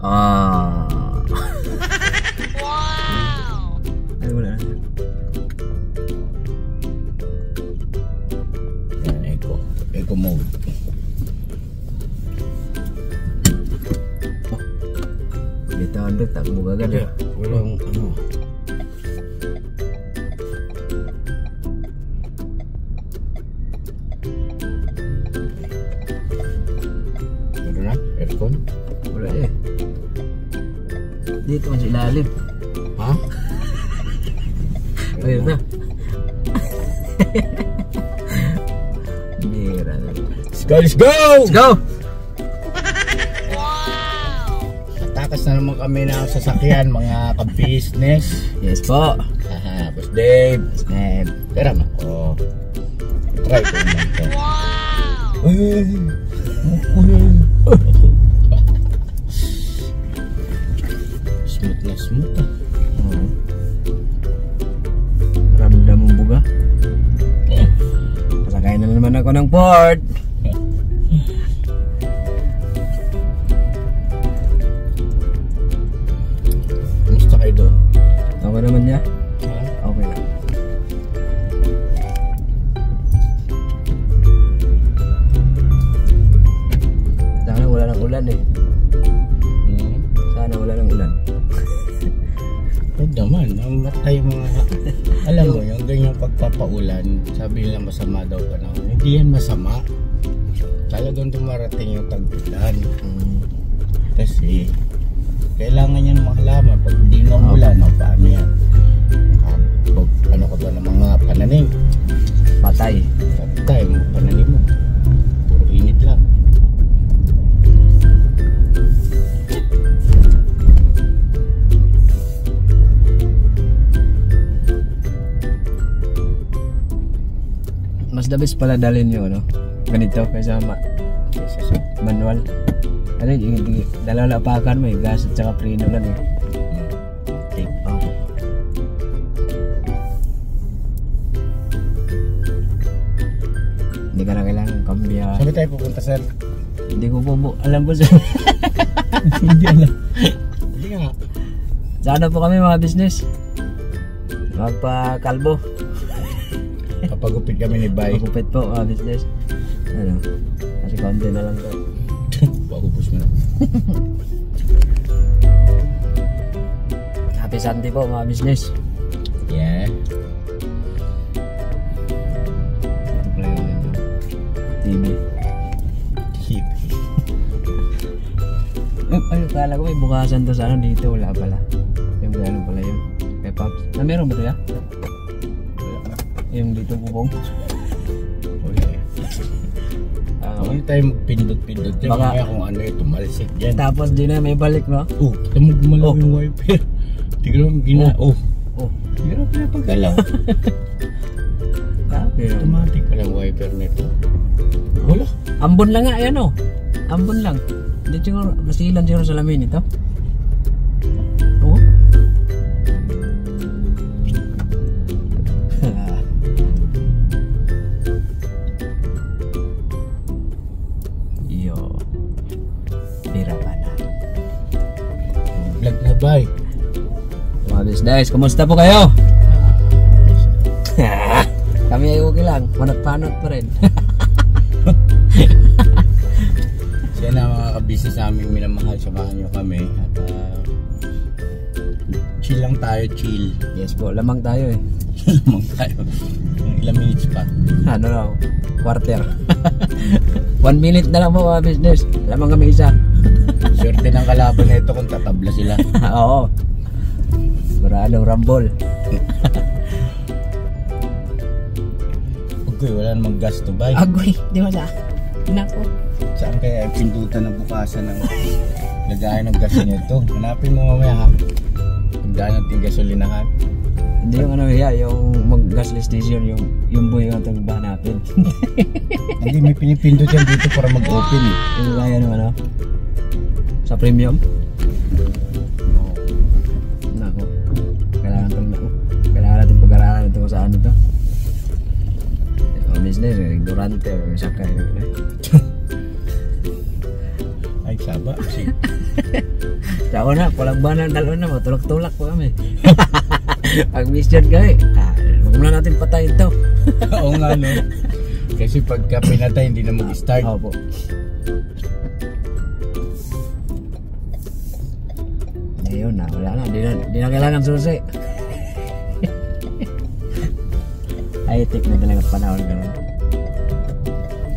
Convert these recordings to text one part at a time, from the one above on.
Ah. Wow. Ay, wala na. Yan, eco mode. Dito under takbo agad ya. Walang ano. Ano na? Aircon? Wala eh. Dito masih ilalim. Ha? Ayun na. Bira na. Let's go! Let's go! Let's go! Takas na naman kami ng sasakyan, mga ka-business. Yes po. Boss Dave. Yes, man. Pera mo. Oh. Try ko naman ito. Smooth na smooth ah. Ramdam mong buga. Pasakay na naman ako ng port. Kumusta kayo doon? Okay naman niya. Ha? Okay lang. Sana wala ng ulan eh. Sana wala ng ulan. Huwag naman. Tayo mga... Alam mo, yung ganyang pagpapaulan, sabi nila masama daw panahon. Hindi yan masama. Talagang dumarating yung tag-ulan. Kasi, kailangan yan makalaman. Pag di na ulan, paano yan? Ano ka ba ng mga pananim? Patay. Patay mo pananim mo. Puro init lang. Mas the best pala dalhin nyo, no? Ganito, kaysa Kesa sa manual. Ano, dalawa pakan mo eh. Gas at saka preno lang eh. tape. Okay. Hindi ka na kailangan kambya. Sabi tayo pupunta, sir. Hindi ko po alam po sir. Hindi alam. Hindi nga. Sana po kami mga business. Magpa-kalbo. Kapagupit kami ni Bay. Magupit po mga business. Ano? Kasi konti na lang to. Pagupos mo na. Happy Sunday po mga business. Yeah. Ito pala yung ano, TV. Hip. Ay, kala ko may bukasan to sa ano dito. Wala pala. Yung gano'n pala yun. Kay Pops. Na meron ba ito ya? Yung dito bubong. Okay. Huwag tayo magpindot-pindot dyan. Baka- Kaya kung ano yung tumalsik dyan. Tapos di na may balik no? Oh, kita mo gumalaw yung wiper. Tignan mo gina. Oh. Oh. Tignan mo pinapagalaw. Grabe. Automatic pala yung wiper nito. Wala. Ambon lang nga, ayan o. Ambon lang. Hindi siguro, masilan siguro sa lamin ito. Oo. Yo. Bira pa na. Vlog na Bay. Mga business, kumusta po kayo? Kami ay okay lang. Panot-panot pa rin. Siya na mga kabisnes naming minamahal. Samahan nyo kami. At chill lang tayo, chill. Yes po, lamang tayo eh. Lamang tayo. Ilang minutes pa. Ano na, quarter. 1 minute na lang po mga business. Lamang kami isa. Swerte ng kalaban na ito kung tatabla sila. Oo. Sigurado, rumble. Okay, wala namang gas to Bay. Agoy, di ba sa? Nako. Saan kaya ang pindutan ng bukasan ng lagayan ng gas nito? Hanapin mo mamaya ha. Pagdaan natin gasolinahan. Hindi yung ano ya, yung mag-gas station, yung buhay yung itong hanapin. Hindi, may pinipindot yan dito para mag-open eh. Yung kaya ng ano? Sa premium? Nako. Kailangan natin pag-aralan ito kung saan ito. Yung business, ignorante, sakay. Ay, saba. Sa una, palagbanan, dalawa na, matulak-tulak po kami. Pag mission kami, huwag muna natin patayin to. Oo nga, no? Kasi pagka pinatay, hindi na mag-start. Opo. Ayun na, wala na. Di na kailangan susi. High-tech na talaga panahon gano'n.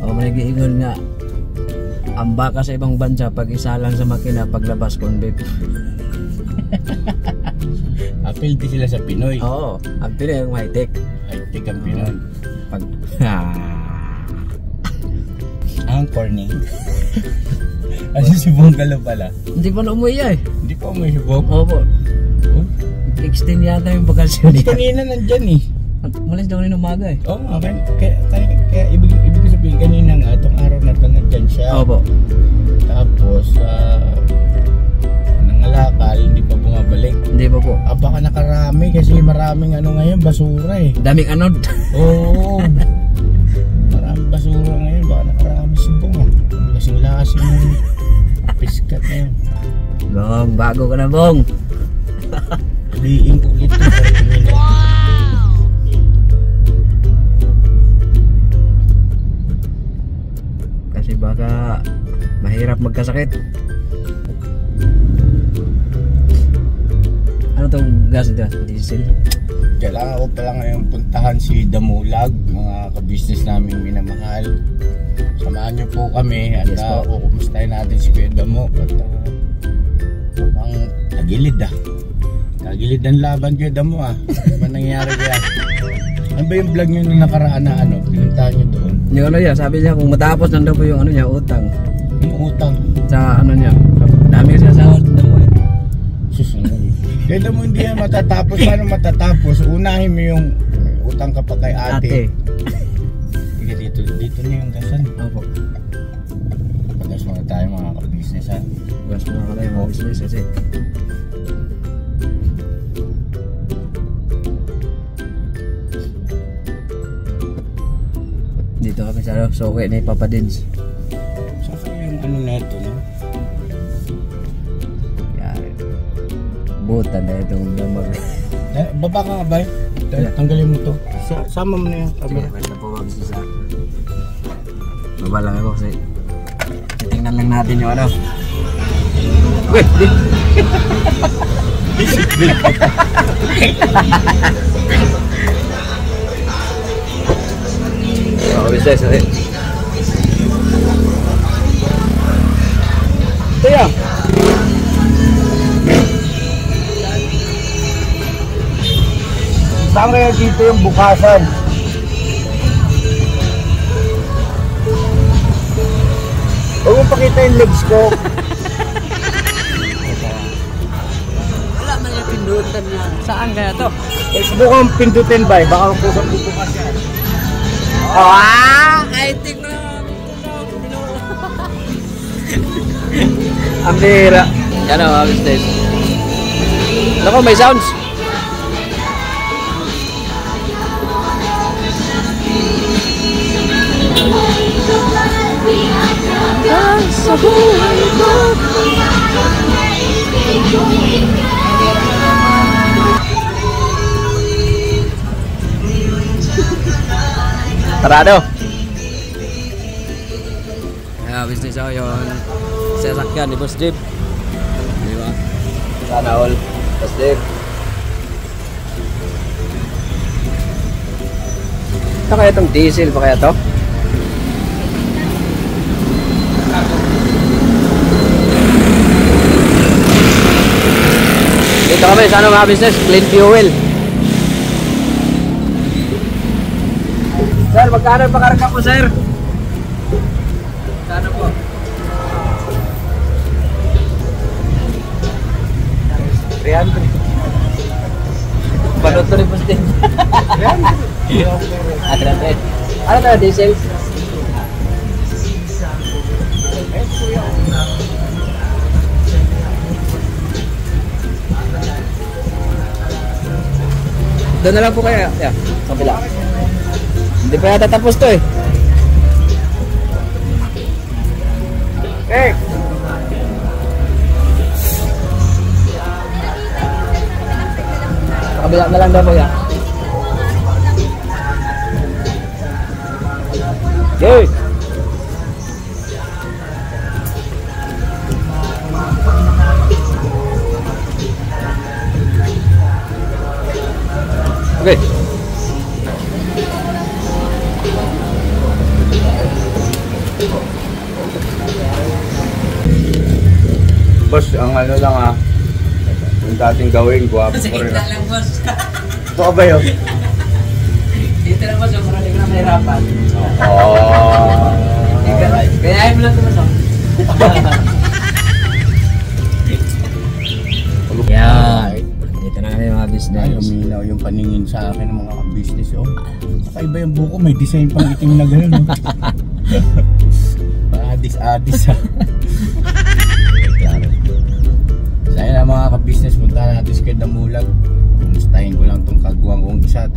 Ako manigiingon nga, ang baka sa ibang bansa pag isa lang sa makina paglabas convict. Appeal di sila sa Pinoy. Oo, ang Pinoy yung high-tech. High-tech ang Pinoy. Pag... Ang corny. Ano si Bongalo pala? Hindi pa na umuwi eh. Hindi pa umuwi si Bong? Opo. Extend yata yung bakasyon niya. Kanina nandyan eh. Malis daw rin umaga eh. Oo nga, kaya ibig ko sabihin kanina nga, itong araw na ito nandyan siya. Opo. Tapos, nangalakal, hindi pa bumabalik. Hindi pa po. Baka nakarami kasi maraming ano ngayon, basura eh. Daming anod. Oo. Maraming basura ngayon, baka nakarami si Bong ah. Lasing-lasing yung piskat na yun. Bong, bago ka na Bong. Liing ko ulit ito. Kasi baka mahirap magkasakit. Ano tong gas ito? Diesel? Kailangan ko pala ngayon puntahan si Damulag, mga ka-business namin minamahal. Samahan niyo po kami at Yes, po. kumustahin natin si Kuya Damo. At ang tagilid tagilid ang laban Kuya Damo ah. Ano ba nangyari kaya? Ano ba yung vlog niyo na nakaraan na ano? Pinuntahan niyo doon? Yung ano niya, sabi niya kung matapos nandaw po yung ano niya, utang. Yung utang. Sa ano niya, dami kasi asawa sa damo eh. Susunod. Kaya Damo hindi yan matatapos. Paano matatapos? Unahin mo yung utang ka pa kay ate. Sige dito na yung gasan. Opo. Pagas muna tayo mga ka-business ha. Gas mo na kayo mga business kasi. Dito kami sa Soke ni Papa Dins. Saka yung ano neto no? Yari. Butan na itong damag. Baba ka nga ba? Yeah. Tanggalin mo to. Sama mo na yung camera. Basta po mga business ha. Baba lang ako kasi titingnan lang natin yung ano. Wait! Oh, business eh. Ito yan. Saan kaya dito yung bukasan? Huwag mo pakita yung legs ko. Wala man yung pindutan niya. Saan kaya to? Subukan pindutin ba? Baka pusang bubukas yan. I think na ang bira. Yan o, mga business. Naku, may sounds. Sa buhay ko. Tarado. Business ako yung sasakyan ni Boss Jeep. Di ba? Sana all. Boss Jeep. Ito kaya itong diesel pa kaya to? Dito kami sa ano mga business? Clean fuel. Sir, magkano yung pakarga po, sir? Magkano po? 300. Balot to rin po din. 300. Ano tayo, diesel? Doon na lang po kaya. Yeah, kabila. Hindi pa yata tapos to eh. Okay. kabila na lang daw kuya. Okay. Okay. Boss, ang ano lang yung dating gawin, guwapo ko rin. lang boss. Ito ka ba yun? Dito lang boss, yung marami na mahirapan. Kaya ayaw mo lang ito boss. Yan. Dito na kami mga business. Ay, uminaw yung paningin sa akin ng mga business. Oh. Kakaiba yung buko, may design pang itim na gano'n. Oh. Adis-adis ha. Klaro. Sa'yo na mga ka-business, punta natin sa Damulag. Kumustahin ko lang itong kagwang kong isa.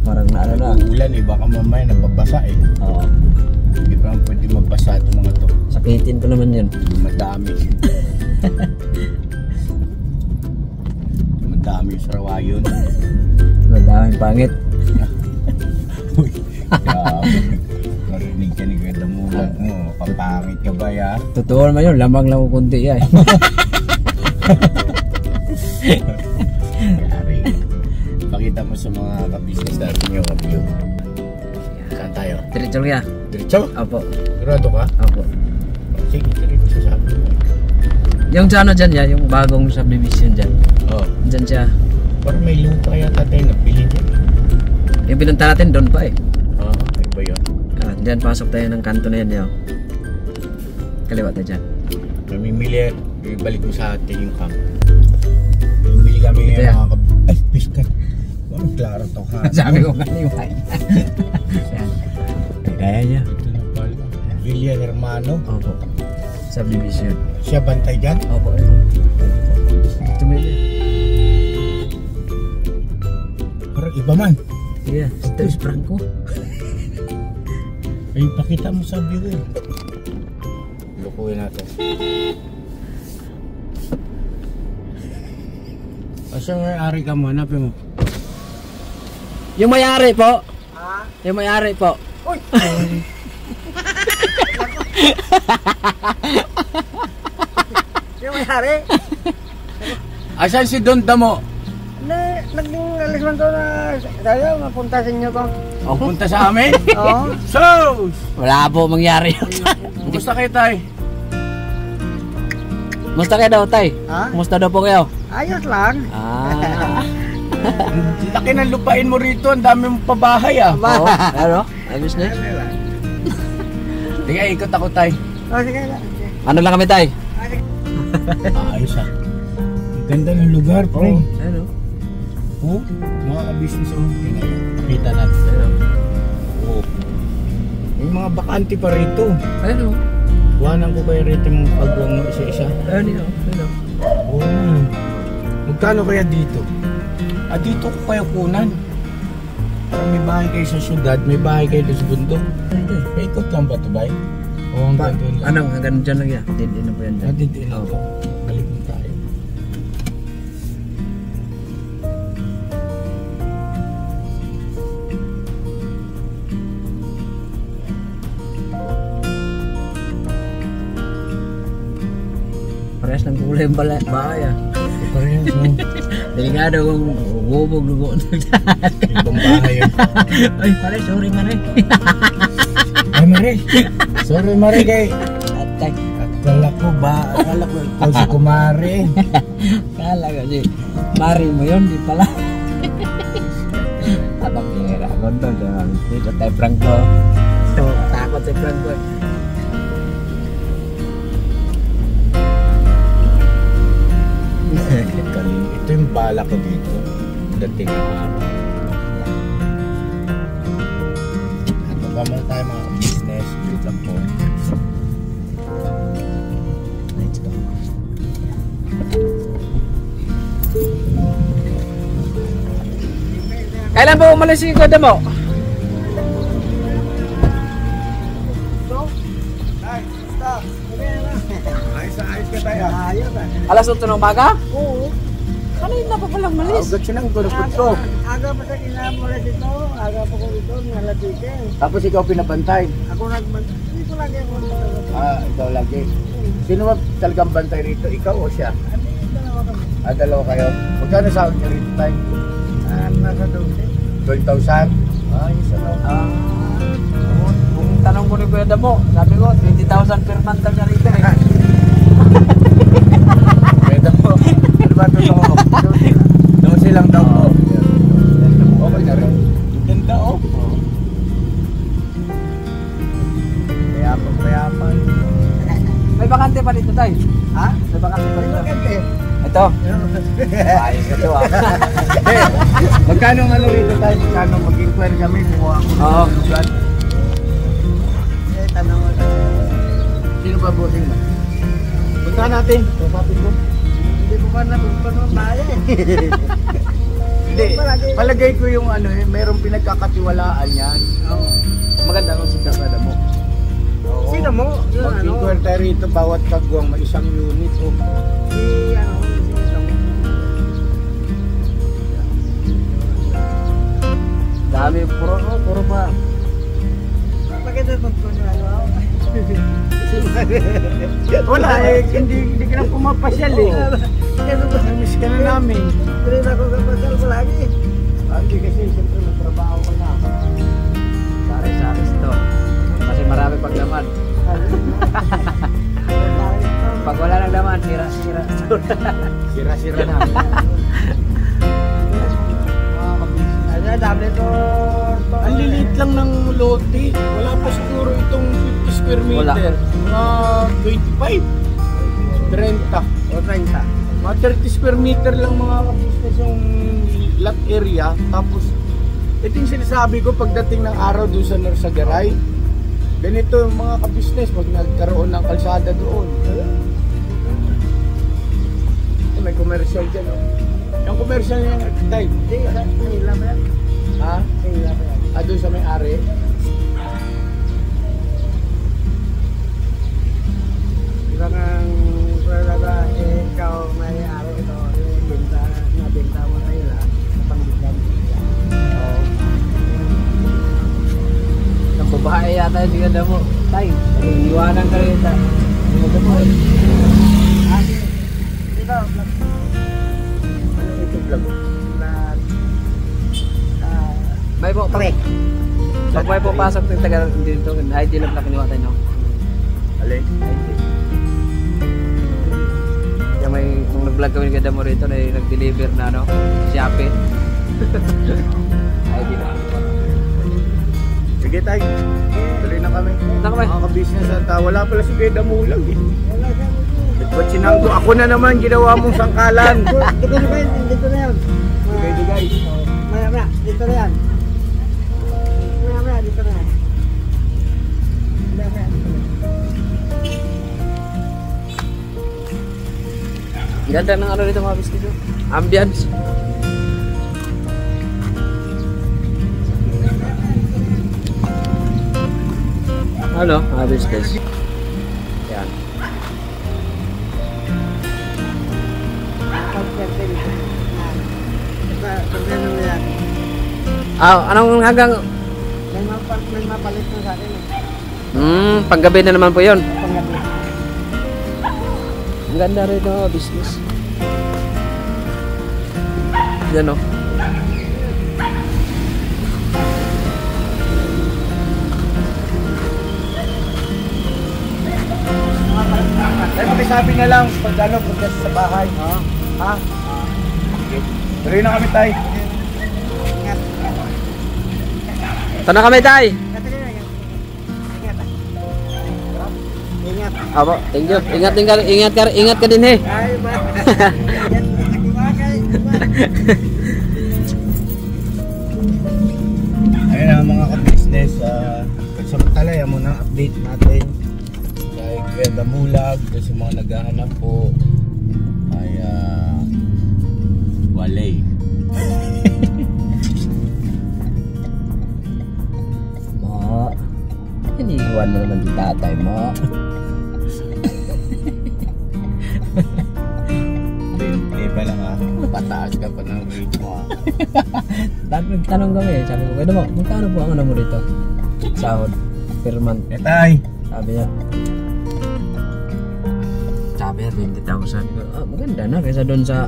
Parang na ano na. Ulan eh, baka mamaya nababasa eh. Oo. Hindi pa lang pwede magbasa itong mga to. Sakitin ko naman yun. Madami. Madami yung sarawayon. Madaming pangit. Uy, grabe. Marinig ka ni Kuya Damulag mo. Papangit ka ba ya? Totoo naman yun, lamang lang ko kunti yan. Yari. Pakita mo sa mga ka-business natin yung view. Saan tayo? Diretso kaya? Diretso? Opo. Sigurado ka? Opo. Sige, diretso sabi mo. Yung sa ano dyan yan, yung bagong subdivision dyan. Oo. Dyan siya. Parang may lupa yata tayo nabili dyan. Yung pinunta natin doon pa eh. Oo, ay ba yun? Dyan pasok tayo ng kanto na yan yun. Kaliwa tayo dyan. Namimili, ibalik mo sa atin yung camp. Namimili kami Ito ng yan. mga ay, piskat. Wow, klaro to ha. Sabi ko kaliwa. Yan. Kaya niya. Ito na pala. Villa Hermano. Opo. Subdivision. Siya bantay dyan? Opo. Ito. Ito may Parang iba man. yeah, ito is Franco. Ay, pakita mo sa viewer. Lukuhin natin. Asa may-ari ka mo? Hanapin mo. Yung may-ari po. Ha? Yung may-ari po. Uy! Yung may-hari? Asan si Don Damo? Naging alis man to na tayo, mapunta sa inyo ko. O, punta sa amin? Oo. So! Wala po mangyari. Kumusta kayo tayo? Kumusta kayo daw, tay? Ha? Kumusta daw po kayo? Ayos lang. Ah. Laki ng lupain mo rito, ang dami mong pabahay Oo, ano? Ayos na. Sige, ikot ako tayo. O, sige lang. Ano lang kami, tay? Ayos ah. Ang ganda ng lugar, pre. Ano? Oh, mga ka-business oh. Kita natin. Oh. May mga bakante pa rito. Ano? Buwanan ko kayo rito yung pagwang mo isa-isa. Ano? Ano? Oh. Magkano kaya dito? Dito ko kayo kunan. Parang may bahay kayo sa syudad, may bahay kayo sa bundok. Ikot lang ba ito, bay? O hanggang doon lang? Anong hanggang dyan lang yan? Din po yan dyan. Din lang to. Balik mo tayo. Parehas ng kulay yung bahay ah. Parehas mo. Delikado kung bubog lugo. Ibang bahay yun. Ay, pare, sorry mare. Ay, Mare. Sorry, Mare, kay. Atay. Akala ko ikaw si Kumare. Kala ko si Mari mo yun, di pala. Abang kira ko doon. Dito tayo Franco. Takot si Franco. Ito yung bala ko dito. Dating ako. Baba muna tayo mga business. Wait lang po. Let's go. Kailan po umalis yung koda mo? Ayos ka tayo. Ayos ah. Alas 8 ng umaga? Oo. Kanina na pa palang malis. Agad siya nang gulupot ko. Aga pa sa kinamula dito. Aga pa ko dito. Nalapitin. Tapos ikaw pinabantay. Ako nagbantay. Hindi ko lagi ako nagbantay. Ikaw lagi. Sino ba talagang bantay rito? Ikaw o siya? Dalawa kami. Dalawa kayo. Magkano sahod niyo rito tayo? Nasa 12,000? Ayos ano. Kung tanong ko ni Kuya Damo, sabi ko 20,000 per month lang siya rito eh. Pwede mo. Ano ba ito ako? 12 lang daw po. Okay na rin. Ganda oh. Payapan. May bakante pa dito tayo. Ha? May bakante pa dito. Maganda. Ito. Ayos na ito ah. Magkano ang ano rito tayo? Magkano mag-inquire kami? Kuha ako Oo. ng lugar. Tanong mo. Sino ba bossing mo? Punta natin. Kapapin ko. Hindi ko pa naman bayan. Hindi. Palagay ko yung ano eh. Mayroong pinagkakatiwalaan yan. Oo. Maganda kung sita ka mo. Sino mo? Yung ano? Mag-inquire tayo rito bawat kagwang may isang unit. Oh. Si ano? Sino mo? Dami, puro pa. Maganda ito po nyo ano? Wala eh. Hindi ka na pumapasyal eh. Namiss ka na namin. Hindi na ako kapasal ko lagi. Hindi kasi siyempre magtrabaho ka na. Sari-sari ito. Kasi marami paglaman. Pag wala nang laman, sira-sira. Sira-sira na. Ano, dami ito. Ang lilit lang ng lote. Wala pa siguro itong 50 square Wala. meter. Mga 25. 30. O 30. Mga 30 square meter lang mga business yung lot area. Tapos, ito yung sinasabi ko pagdating ng araw doon sa Norsagaray. Ganito yung mga ka-business pag nagkaroon ng kalsada doon. May commercial dyan, oh. Yung commercial niya yung type. Hindi, kanila ba yan? Ha? Kanila ba yan? Doon sa may-ari. Diba kang talaga, ikaw may araw ito, nabenta mo na nila, pangbigyan. Oo. Ang babae yata yung Kuya Damo. Tay, iwanan ka rin ito. Kuya Damo eh. Dito, Ano ito vlog? May po, pre. pag may po pasok ng taga dito, ID lang na kinuha tayo, no? Alin? ID. Kaya may, kung nag-vlog kami ni Kuya Damo rito, na nag-deliver na, no? Shopee. ID lang. Sige tayo. Tuloy na kami. Na kami. Mga ka-business at wala pala si Kuya Damulang eh. Wala siya mo. Ba't sinanggo? Ako na naman ginawa mong sangkalan. Dito na kayo, dito na yan. Sige guys. Maya, dito na yan. Maya, dito na yan. Maya, dito na yan. Ganda ng ano dito mga business dito. Ambience. Ano? Business. Yan. Pagkerte dito. Pagkerte na yan. Anong hanggang... May mapalit na sa akin eh. Panggabi na naman po yun. Panggabi. Ang ganda rin ito, business. Yan o. Ay, pakisabi na lang pag ano, pagka sa bahay. Ha? Sige. Tuloy na kami tayo. Ingat. Ito na kami, tay. Ingat. Ingat. Apo, thank you. Ingat ka din, he. Ay, ba? Ingat. Kumagay. Ayun na mga ka-business. Samantala, yan muna ang update natin. Kay Kuya Damulag, doon sa mga naghahanap po. Ay, walay. Mo, iniiwan mo naman si tatay mo. Hindi pa lang ah. Bata Taas ka pa ng grade mo ah. Nagtanong kami, sabi ko, "Pwede mo, magkano po ang ano mo dito? Sahod per month." Etay! Sabi niya 20,000. Maganda na kaysa doon sa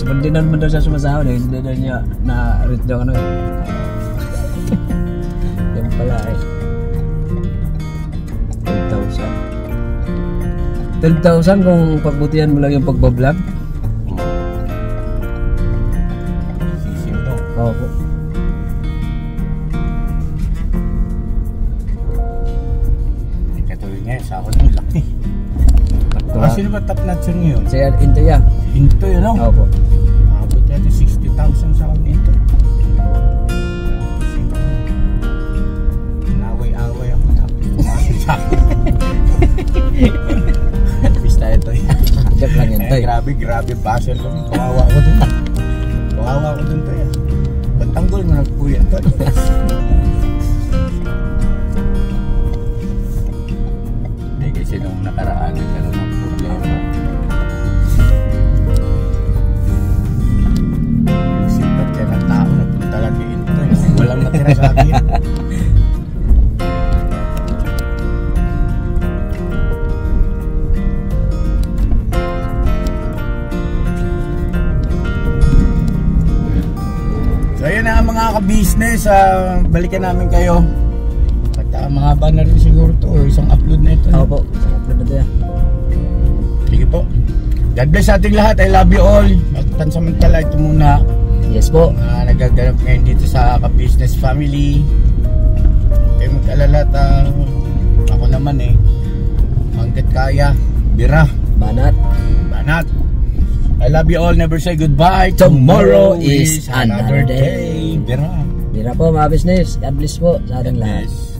hindi naman daw siya sumasahod eh. Hindi daw niya na-reach daw ano. Yan pala eh. 12,000 kung pagbutihan mo lang yung pagbablog. Sisiw to. Oo po. Katuloy niya, sa ako ng laki. Sino ba top notch yun ngayon? Si Into ya. Into yun o? Oo po. Abot natin 60,000 sa akin dito. Naway-away ako tapos tumasin sa akin. Pista ito eh. Joke lang yan, Toy. Grabe basel ko. Kawawa ko dun. Kawawa ko dun to yan. Bantanggol mo nagpuya to. Hindi kasi nung nakaraan nagkaroon ng problema. Sipat ka ng tao na punta lagi ito. Walang natira sa akin. So ayun na mga ka-business, balikan namin kayo. At mahaba na rin siguro to or isang upload na ito. Oo po. Isang upload na ito ya. Sige po. God bless sa ating lahat. I love you all. At pansamantala ito muna. Yes po. Nagaganap ngayon dito sa ka-business family. Kayo mag-alala at ako naman eh. Hanggat kaya, bira. Banat. Banat. I love you all. Never say goodbye. Tomorrow is another day. Bira. Bira po mga business. God bless po sa ating lahat. Yes.